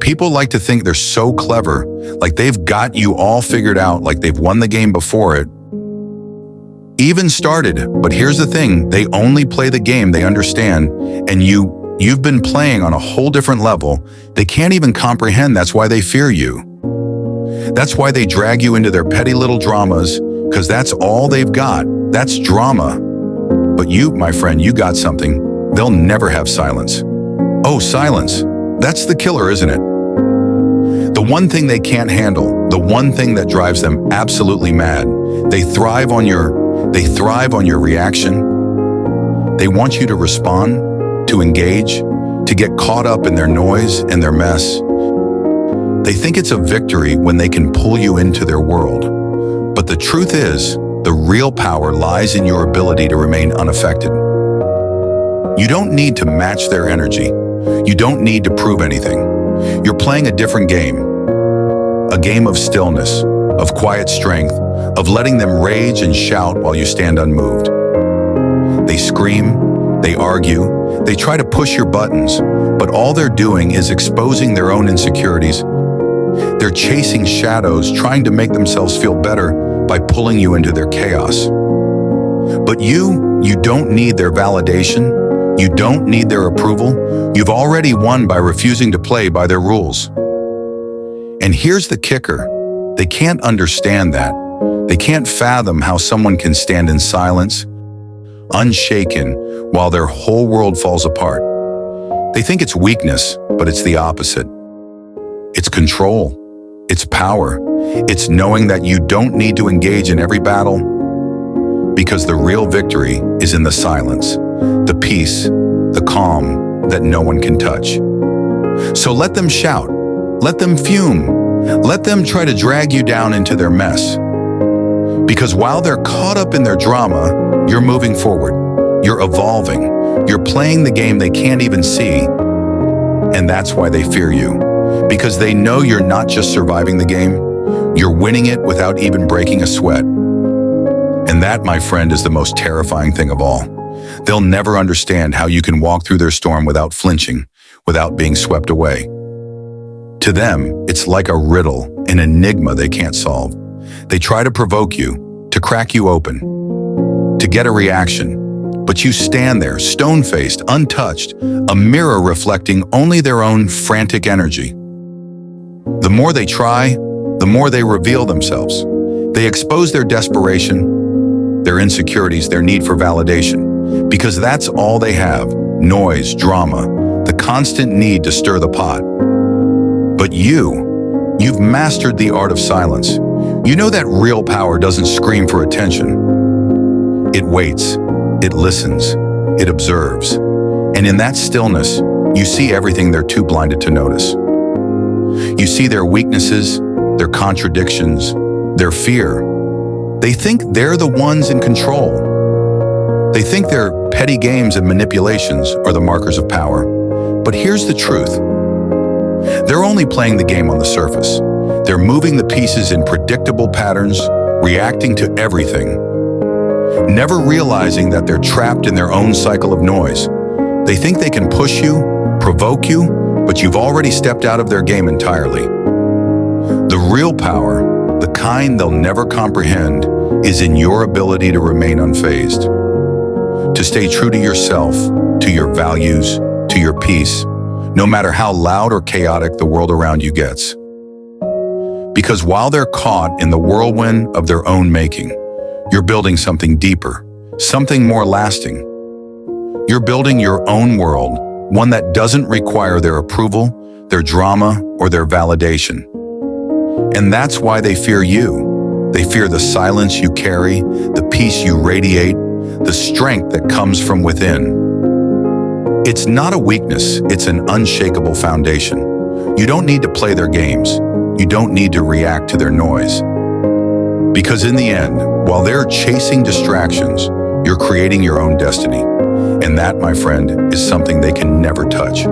People like to think they're so clever, like they've got you all figured out, like they've won the game before it even started. But here's the thing, they only play the game they understand, and you've been playing on a whole different level. They can't even comprehend. That's why they fear you. That's why they drag you into their petty little dramas, because that's all they've got. That's drama. But you, my friend, you got something. They'll never have silence. Oh, silence. That's the killer, isn't it? The one thing they can't handle, the one thing that drives them absolutely mad. They thrive on your reaction. They want you to respond, to engage, to get caught up in their noise and their mess. They think it's a victory when they can pull you into their world. But the truth is, the real power lies in your ability to remain unaffected. You don't need to match their energy. You don't need to prove anything. You're playing a different game. A game of stillness, of quiet strength, of letting them rage and shout while you stand unmoved. They scream, they argue, they try to push your buttons, but all they're doing is exposing their own insecurities. They're chasing shadows, trying to make themselves feel better by pulling you into their chaos. But you don't need their validation. You don't need their approval. You've already won by refusing to play by their rules. And here's the kicker. They can't understand that. They can't fathom how someone can stand in silence, unshaken, while their whole world falls apart. They think it's weakness, but it's the opposite. It's control. It's power. It's knowing that you don't need to engage in every battle, because the real victory is in the silence, the peace, the calm that no one can touch. So let them shout, let them fume, let them try to drag you down into their mess. Because while they're caught up in their drama, you're moving forward, you're evolving, you're playing the game they can't even see. And that's why they fear you, because they know you're not just surviving the game, you're winning it without even breaking a sweat. And that, my friend, is the most terrifying thing of all. They'll never understand how you can walk through their storm without flinching, without being swept away. To them, it's like a riddle, an enigma they can't solve. They try to provoke you, to crack you open, to get a reaction, but you stand there, stone-faced, untouched, a mirror reflecting only their own frantic energy. The more they try, the more they reveal themselves. They expose their desperation, their insecurities, their need for validation, because that's all they have: noise, drama, the constant need to stir the pot. But you've mastered the art of silence. You know that real power doesn't scream for attention. It waits, it listens, it observes. And in that stillness, you see everything they're too blinded to notice. You see their weaknesses, their contradictions, their fear. They think they're the ones in control. They think their petty games and manipulations are the markers of power. But here's the truth. They're only playing the game on the surface. They're moving the pieces in predictable patterns, reacting to everything, never realizing that they're trapped in their own cycle of noise. They think they can push you, provoke you, but you've already stepped out of their game entirely. The real power, the kind they'll never comprehend, is in your ability to remain unfazed, to stay true to yourself, to your values, to your peace, no matter how loud or chaotic the world around you gets. Because while they're caught in the whirlwind of their own making, you're building something deeper, something more lasting. You're building your own world, one that doesn't require their approval, their drama, or their validation. And that's why they fear you. They fear the silence you carry, the peace you radiate, the strength that comes from within. It's not a weakness, it's an unshakable foundation. You don't need to play their games. You don't need to react to their noise. Because in the end, while they're chasing distractions, you're creating your own destiny. And that, my friend, is something they can never touch.